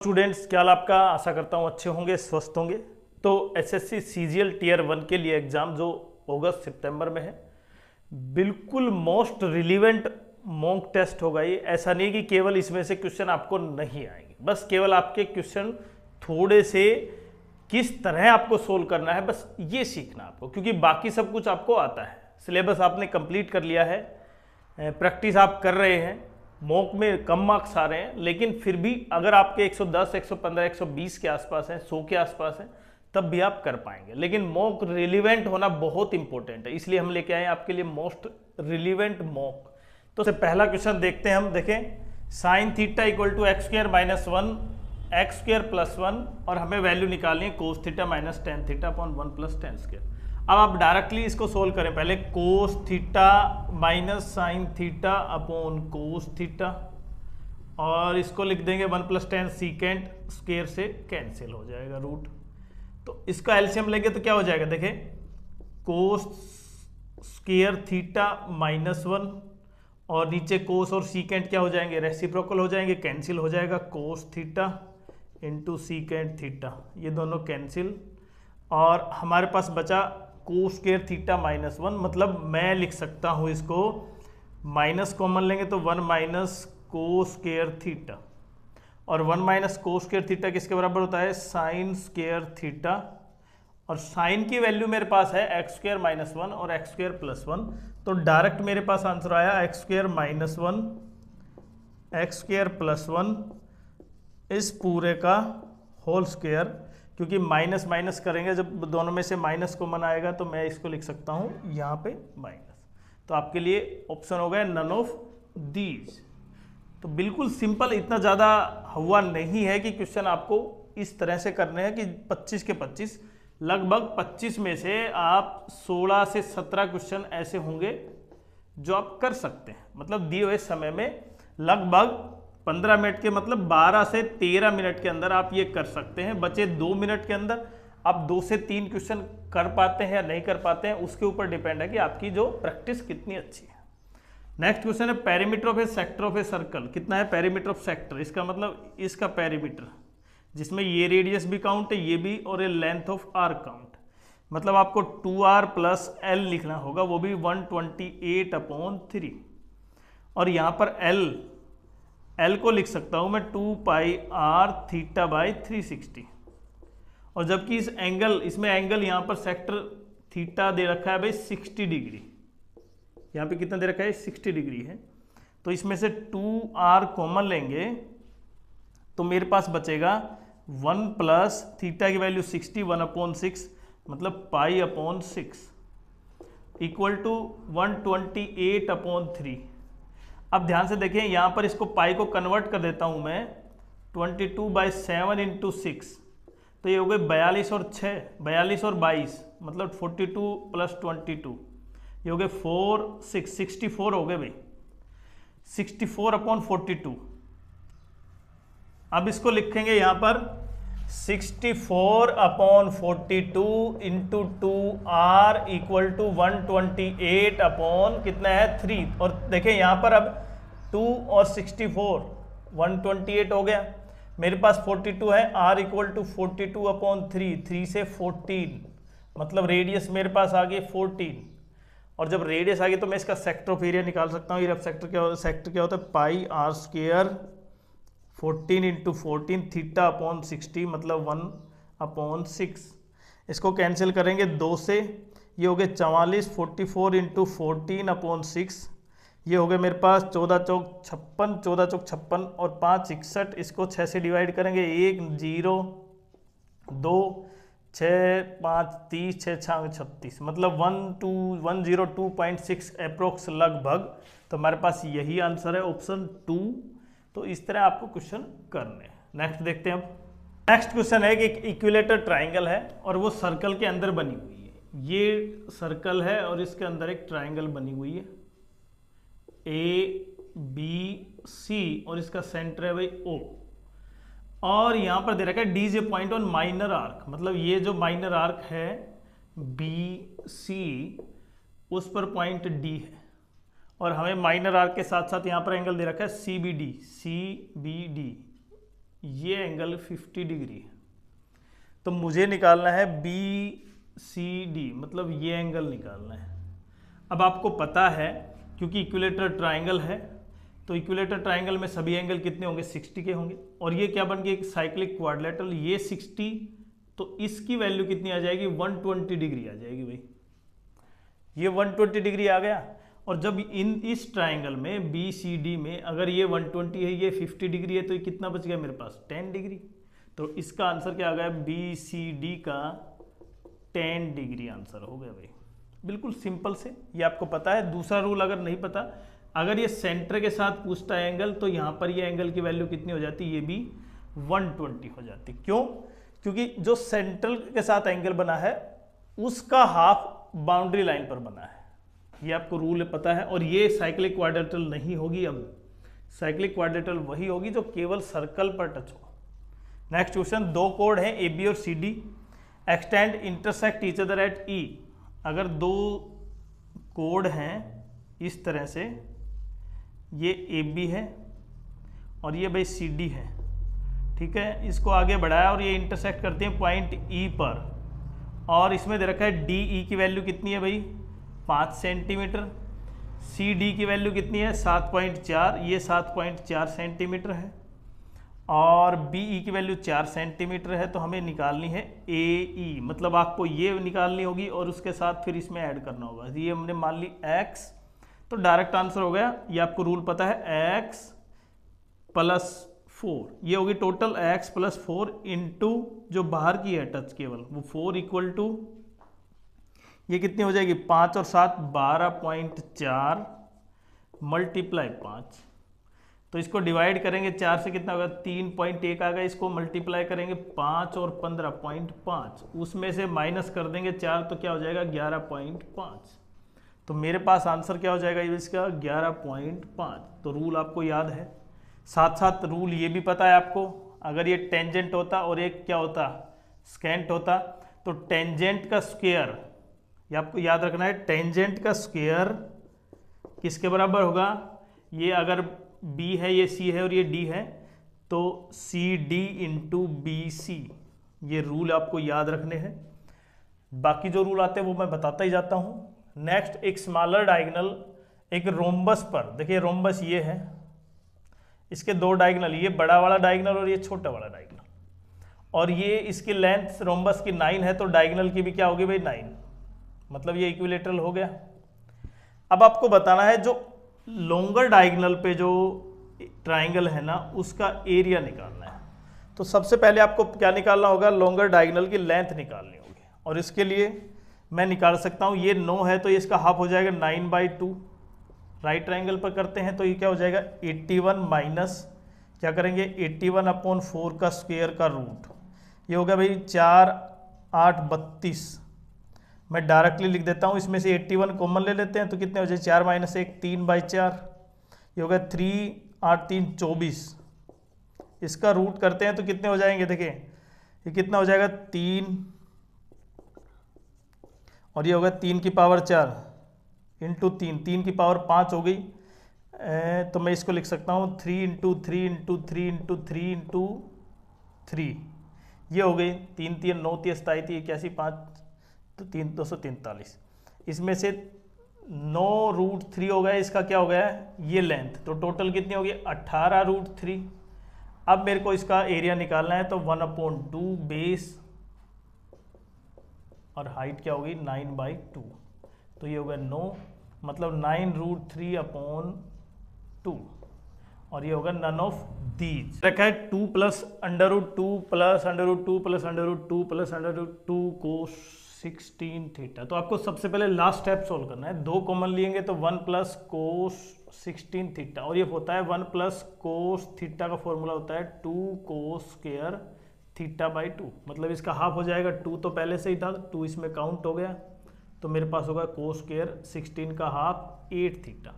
Students, क्या हाल आपका? आशा करता हूँ अच्छे होंगे, स्वस्थ होंगे। तो एसएससी सीजीएल टीयर 1 के लिए एग्जाम जो अगस्त सितंबर में है, बिल्कुल मोस्ट रिलीवेंट मॉक टेस्ट होगा ये। ऐसा नहीं कि केवल इसमें से क्वेश्चन आपको नहीं आएंगे, बस केवल आपके क्वेश्चन थोड़े से किस तरह आपको सोल्व करना है, बस ये सीखना आपको, क्योंकि बाकी सब कुछ आपको आता है। सिलेबस आपने कंप्लीट कर लिया है, प्रैक्टिस आप कर रहे हैं, मॉक में कम मार्क्स आ रहे हैं, लेकिन फिर भी अगर आपके 110, 115, 120 के आसपास हैं, 100 के आसपास हैं, तब भी आप कर पाएंगे। लेकिन मॉक रिलीवेंट होना बहुत इंपॉर्टेंट है, इसलिए हम लेके आए आपके लिए मोस्ट रिलीवेंट मॉक। तो सबसे पहला क्वेश्चन देखते हैं हम। देखें, sine theta equal to x square minus 1 x square plus 1, और हमें वैल्यू निकालनी है cos theta minus tan theta upon 1 plus tan square. अब आप डायरेक्टली इसको सोल्व करें। पहले cos theta minus sine theta upon cos theta, और इसको लिख देंगे 1 प्लस टेन सीकेंट स्क्वायर से कैंसिल हो जाएगा रूट। तो इसका एलसीएम लेंगे तो क्या हो जाएगा, देखें, कोस स्क्वायर थीटा माइनस 1, और नीचे कोस और सीकेंट क्या हो जाएंगे, रेसिप्रोकल हो जाएंगे, कैंसिल हो जाएगा। Cos theta into secant theta, ये दोनों कैंसिल, और हमारे पास बचा कोस स्क्वायर थीटा माइनस 1। मतलब मैं लिख सकता हूँ इसको, माइनस कॉमन लेंगे तो 1 माइनस कोस स्क्वायर थीटा, और 1 माइनस कोस स्क्वायर थीटा किसके बराबर होता है, साइन स्क्वायर थीटा। और साइन की वैल्यू मेरे पास है एक्स स्क्वायर माइनस 1 और एक्स स्क्वायर प्लस 1, तो डायरेक्ट मेरे पास आंसर आया x square minus 1 x square plus 1 इस पूरे का होल स्क्वायर। क्योंकि माइनस माइनस करेंगे, जब दोनों में से माइनस कॉमन आएगा तो मैं इसको लिख सकता हूँ यहाँ पे माइनस। तो आपके लिए ऑप्शन हो गया नन ऑफ दीज। तो बिल्कुल सिंपल, इतना ज़्यादा हुआ नहीं है कि क्वेश्चन आपको इस तरह से करने हैं कि 25 के 25, लगभग 25 में से आप 16 से 17 क्वेश्चन ऐसे होंगे जो आप कर सकते हैं। मतलब दिए हुए समय में लगभग 15 मिनट के, मतलब 12 से 13 मिनट के अंदर आप ये कर सकते हैं। बचे 2 मिनट के अंदर आप 2 से 3 क्वेश्चन कर पाते हैं या नहीं कर पाते हैं, उसके ऊपर डिपेंड है कि आपकी जो प्रैक्टिस कितनी अच्छी है। नेक्स्ट क्वेश्चन है perimeter of A sector of a circle. कितना है पेरीमीटर ऑफ सेक्टर, इसका मतलब इसका पेरीमीटर, जिसमें ये रेडियस भी काउंट है, ये भी, और ये लेंथ ऑफ आर काउंट। मतलब आपको 2r प्लस एल लिखना होगा, वो भी 128/3। और यहाँ पर एल को लिख सकता हूँ मैं 2 पाई आर थीटा बाई 360। और जबकि इस एंगल, इसमें एंगल यहाँ पर सेक्टर थीटा दे रखा है भाई 60 डिग्री। यहाँ पे कितना दे रखा है, 60 डिग्री है। तो इसमें से 2r कॉमन लेंगे तो मेरे पास बचेगा 1 प्लस थीटा की वैल्यू 60, 1/6, मतलब पाई/6 इक्वल टू 128/3। अब ध्यान से देखें, यहाँ पर इसको पाई को कन्वर्ट कर देता हूँ मैं, 22/7 इंटू 6, तो ये हो गए 42 और 6, 42 और 22, मतलब 42 प्लस 22, ये हो गए 64 हो गए भाई, 64/42। अब इसको लिखेंगे यहाँ पर 64/42 इंटू 2r इक्वल टू 128 कितना है 3। और देखें यहाँ पर अब 2 और 64 128 हो गया, मेरे पास 42 है, r इक्वल टू 42/3, 3 से 14, मतलब रेडियस मेरे पास आ गई 14। और जब रेडियस आ गई तो मैं इसका सेक्टर ऑफ एरिया निकाल सकता हूँ। ये सेक्टर क्या होता है, पाई आर स्क्वायर 14 इंटू 14 थीटा/60, मतलब 1/6। इसको कैंसिल करेंगे 2 से, ये हो गए 44, 44 इंटू 14/6, ये हो गए मेरे पास 14 चौक 56, 14 चौक 56 और 5 61। इसको 6 से डिवाइड करेंगे, 1 0 2 6 5 30 6 6 36, मतलब 102.6 अप्रोक्स लगभग। तो हमारे पास यही आंसर है, ऑप्शन 2। तो इस तरह आपको क्वेश्चन करने हैं। नेक्स्ट देखते हैं। अब नेक्स्ट क्वेश्चन है कि एक इक्विलेटर ट्राइंगल है और वो सर्कल के अंदर बनी हुई है। ये सर्कल है और इसके अंदर एक ट्राइंगल बनी हुई है ABC, और इसका सेंटर है भाई O। और यहाँ पर दे रखा है D is a point on minor arc, मतलब ये जो माइनर आर्क है BC, उस पर पॉइंट D है। और हमें माइनर आर्क के साथ साथ यहाँ पर एंगल दे रखा है CBD ये एंगल 50 डिग्री है, तो मुझे निकालना है BCD, मतलब ये एंगल निकालना है। अब आपको पता है क्योंकि इक्विलेटरल ट्राइंगल है, तो इक्विलेटरल ट्राइंगल में सभी एंगल कितने होंगे, 60 के होंगे। और ये क्या बन गया, एक साइक्लिक क्वाड्रिलेटरल, ये 60, तो इसकी वैल्यू कितनी आ जाएगी, 120 डिग्री आ जाएगी भाई। ये 120 डिग्री आ गया। और जब इस ट्राइंगल में BCD में अगर ये 120 है, ये 50 डिग्री है, तो ये कितना बच गया मेरे पास, 10 डिग्री। तो इसका आंसर क्या आ गया, BCD का 10 डिग्री आंसर हो गया भाई। बिल्कुल सिंपल से, ये आपको पता है। दूसरा रूल अगर नहीं पता, अगर ये सेंटर के साथ पूछता है एंगल, तो यहाँ पर ये एंगल की वैल्यू कितनी हो जाती है, ये भी 120 हो जाती। क्यों, क्योंकि जो सेंट्रल के साथ एंगल बना है उसका हाफ बाउंड्री लाइन पर बना है, ये आपको रूल पता है। और ये साइक्लिक क्वाड्रिलेटरल नहीं होगी, अब साइक्लिक क्वाड्रिलेटरल वही होगी जो केवल सर्कल पर टच हो। नेक्स्ट क्वेश्चन, दो कोड हैं AB और CD, extend intersect each other at E। अगर दो कोड हैं इस तरह से, ये AB है और ये भाई CD है, ठीक है, इसको आगे बढ़ाया और ये इंटरसेक्ट करते हैं पॉइंट E पर, और इसमें दे रखा है DE की वैल्यू कितनी है भाई, 5 सेंटीमीटर। CD की वैल्यू कितनी है, 7.4, ये 7.4 सेंटीमीटर है, और BE की वैल्यू 4 सेंटीमीटर है। तो हमें निकालनी है AE, मतलब आपको ये निकालनी होगी और उसके साथ फिर इसमें ऐड करना होगा। ये हमने मान ली X, तो डायरेक्ट आंसर हो गया। ये आपको रूल पता है, X + 4, ये होगी टोटल X + 4 इंटू जो बाहर की है टच केवल, वो 4 = ये कितनी हो जाएगी, 5 और 7 12.4 मल्टीप्लाई 5। तो इसको डिवाइड करेंगे 4 से, कितना होगा, 3.1 आ गया। इसको मल्टीप्लाई करेंगे 5 और 15.5, उसमें से माइनस कर देंगे 4, तो क्या हो जाएगा, 11.5। तो मेरे पास आंसर क्या हो जाएगा इसका, 11.5। तो रूल आपको याद है, साथ साथ रूल ये भी पता है आपको, अगर ये टेंजेंट होता और एक क्या होता, स्केंट होता, तो टेंजेंट का स्क्वायर, ये आपको याद रखना है, टेंजेंट का स्क्वायर किसके बराबर होगा, ये अगर B है, ये C है और ये D है, तो CD × BC। ये रूल आपको याद रखने हैं। बाकी जो रूल आते हैं वो मैं बताता ही जाता हूँ। नेक्स्ट, एक स्मॉलर डायगोनल एक रोम्बस पर, देखिए रोम्बस ये है, इसके दो डायगोनल, ये बड़ा वाला डायगोनल और ये छोटा वाला डायगोनल, और ये इसकी लेंथ रोम्बस की 9 है, तो डायगोनल की भी क्या होगी भाई, 9, मतलब ये इक्विलेटरल हो गया। अब आपको बताना है जो लॉन्गर डायगोनल पे जो ट्राइंगल है ना, उसका एरिया निकालना है। तो सबसे पहले आपको क्या निकालना होगा, लॉन्गर डायगोनल की लेंथ निकालनी होगी, और इसके लिए मैं निकाल सकता हूँ, ये 9 है तो ये इसका हाफ हो जाएगा 9/2। राइट ट्राइंगल पर करते हैं तो ये क्या हो जाएगा, 81 माइनस क्या करेंगे, 81/4 का स्क्वायर का रूट, ये होगा भाई 4 8 32। मैं डायरेक्टली लिख देता हूँ, इसमें से 81 कॉमन ले लेते हैं, तो कितने हो जाए, 4 - 1 3/4, ये होगा 3 8 3 24। इसका रूट करते हैं तो कितने हो जाएंगे, देखिए ये कितना हो जाएगा, 3, और ये होगा 3 की पावर 4 इंटू 3, 3 की पावर 5 हो गई। तो मैं इसको लिख सकता हूँ 3 × 3 × 3 × 3 × 3, ये हो गई 3 3 9 3 27 3 81 5, तो 3 243। इसमें से 9√3 हो गया, इसका क्या हो गया ये लेंथ, तो टोटल कितनी होगी 18√3। अब मेरे को इसका एरिया निकालना है, तो 1/2 बेस और हाइट क्या होगी 9/2, तो ये होगा 9, मतलब 9√3/2, और ये होगा नन ऑफ दीज। रखा है 2 + √2 + √2 + √2 + √2 cos 16 थीटा। तो आपको सबसे पहले लास्ट स्टेप सोल्व करना है, 2 कॉमन लेंगे तो 1 + cos 16 थीटा, और ये होता है 1 + cos थीटा का फॉर्मूला होता है 2 cos स्क्वायर θ/2, मतलब इसका हाफ हो जाएगा, 2 तो पहले से ही था, 2 इसमें काउंट हो गया, तो मेरे पास होगा cos स्क्वायर 16 का हाफ 8 थीटा।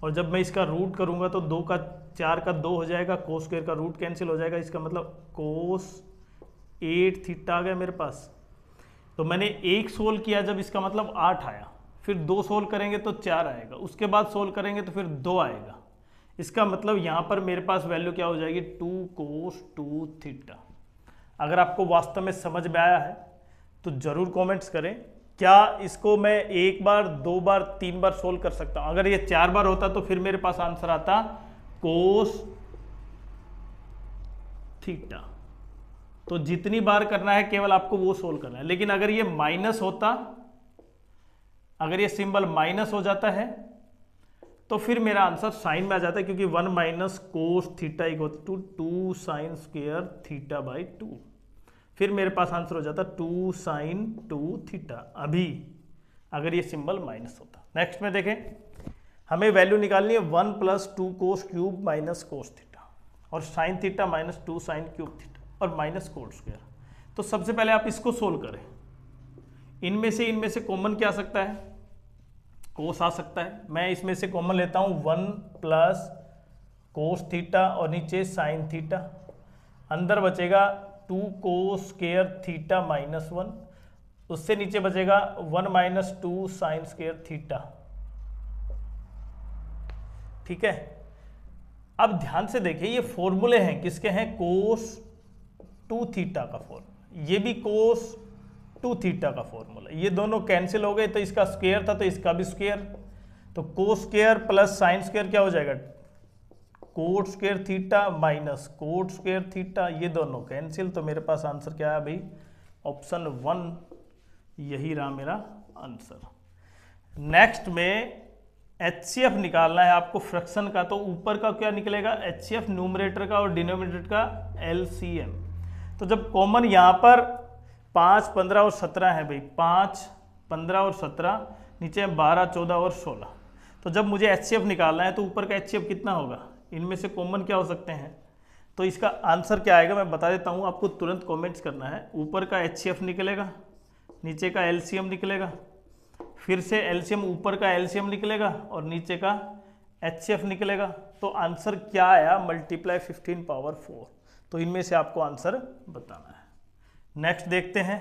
और जब मैं इसका रूट करूंगा तो 2 का 4 का 2 हो जाएगा, cos स्क्वायर का रूट कैंसिल हो जाएगा, इसका मतलब cos 8 थीटा आ गया मेरे पास। तो मैंने 1 सोल्व किया जब, इसका मतलब 8 आया, फिर 2 सोल्व करेंगे तो 4 आएगा, उसके बाद सोल्व करेंगे तो फिर 2 आएगा, इसका मतलब यहाँ पर मेरे पास वैल्यू क्या हो जाएगी 2 cos 2 थीटा। अगर आपको वास्तव में समझ में आया है तो जरूर कमेंट्स करें। क्या इसको मैं एक बार, दो बार, तीन बार सोल्व कर सकता हूं? अगर ये 4 बार होता तो फिर मेरे पास आंसर आता कोस थीटा। तो जितनी बार करना है केवल आपको वो सोल्व करना है। लेकिन अगर ये माइनस होता, अगर ये सिंबल माइनस हो जाता है तो फिर मेरा आंसर साइन में आ जाता है, क्योंकि 1 minus cos theta equal to 2 sine square theta by 2। फिर मेरे पास आंसर हो जाता 2 साइन 2 थीटा, अभी अगर ये सिंबल माइनस होता। नेक्स्ट में देखें, हमें वैल्यू निकालनी है 1 plus 2 cos cube minus cos theta, और sine theta minus 2 sine cube theta, और माइनस कोस स्क्वायर। तो सबसे पहले आप इसको सोल्व करें। इनमें से कॉमन क्या आ सकता है? कोस आ सकता है। मैं इसमें से कॉमन लेता हूं 1 प्लस कोस थीटा और नीचे साइन थीटा, अंदर बचेगा 2 कोस स्क्वायर थीटा माइनस 1, उससे नीचे बचेगा 1 माइनस 2 साइन स्क्वायर थीटा। ठीक है, अब ध्यान से देखिए, ये फॉर्मूले हैं किसके हैं? कोस 2 थीटा का फॉर्मूला, ये भी कोस 2 थीटा का फॉर्मूला। ये दोनों कैंसिल हो गए तो इसका स्क्वायर था तो इसका भी स्क्वायर, तो cos square plus sine square क्या हो जाएगा? Coat square theta minus cot square theta, ये दोनों कैंसिल। तो मेरे पास आंसर क्या है भाई? ऑप्शन 1, यही रहा मेरा आंसर। नेक्स्ट में HCF निकालना है आपको फ्रैक्शन का। तो ऊपर का क्या निकलेगा? HCF न्यूमरेटर का और डिनोमिनेटर का LCM। तो जब कॉमन यहाँ पर 5, 15 और 17 है भाई, 5, 15 और 17, नीचे 12, 14 और 16। तो जब मुझे HCF निकालना है तो ऊपर का HCF कितना होगा? इनमें से कॉमन क्या हो सकते हैं? तो इसका आंसर क्या आएगा मैं बता देता हूँ, आपको तुरंत कमेंट्स करना है। ऊपर का HCF निकलेगा, नीचे का LCM निकलेगा, फिर से LCM, ऊपर का LCM निकलेगा और नीचे का HCF निकलेगा। तो आंसर क्या आया? Multiply 15 power 4। तो इनमें से आपको आंसर बताना है। नेक्स्ट देखते हैं।